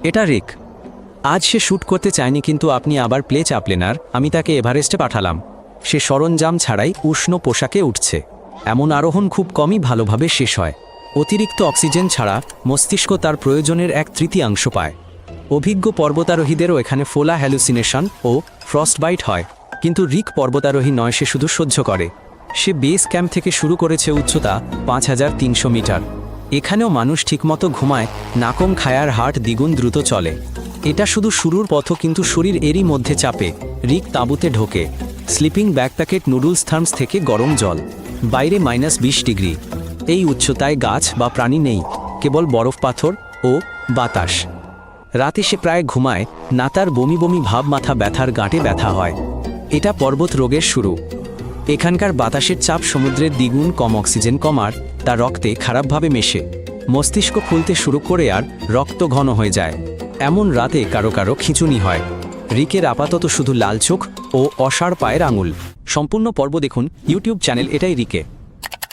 এটা রিক। আজ সে শ্যুট করতে চায়নি, কিন্তু আপনি আবার প্লে চাপলেন আর আমি তাকে এভারেস্টে পাঠালাম। সে সরঞ্জাম ছাড়াই উষ্ণ পোশাকে উঠছে। এমন আরোহণ খুব কমই ভালোভাবে শেষ হয়। অতিরিক্ত অক্সিজেন ছাড়া মস্তিষ্ক তার প্রয়োজনের 1/3 পায়। অভিজ্ঞ পর্বতারোহীদেরও এখানে ফোলা হ্যালুসিনেশন ও ফ্রস্টবাইট হয়, কিন্তু রিক পর্বতারোহী নয়, সে শুধু সহ্য করে। সে বেস ক্যাম্প থেকে শুরু করেছে উচ্চতা 5300 মিটার। এখানেও মানুষ ঠিকমতো ঘুমায়, নাকম খায়ার হার্ট দ্বিগুণ দ্রুত চলে। এটা শুধু শুরুর পথ, কিন্তু শরীর এরই মধ্যে চাপে। রিক তাঁবুতে ঢোকে। স্লিপিং ব্যাকপ্যাকেট, নুডলস থার্মস থেকে গরম জল। বাইরে -20 ডিগ্রি। এই উচ্চতায় গাছ বা প্রাণী নেই, কেবল বরফ, পাথর ও বাতাস। রাতে সে প্রায় ঘুমায় না, তার বমি বমি ভাব, মাথা ব্যথার, গাঁটে ব্যথা হয়। এটা পর্বত রোগের শুরু। এখানকার বাতাসের চাপ সমুদ্রের দ্বিগুণ, কম অক্সিজেন কমার তার রক্তে খারাপভাবে মেশে। মস্তিষ্ক ফুলতে শুরু করে আর রক্ত ঘন হয়ে যায়। এমন রাতে কারো কারো খিঁচুনি হয়। রিকের আপাতত শুধু লাল চোখ ও অসাড় পায়ের আঙুল। সম্পূর্ণ পর্ব দেখুন ইউটিউব চ্যানেল এটাই রিকে।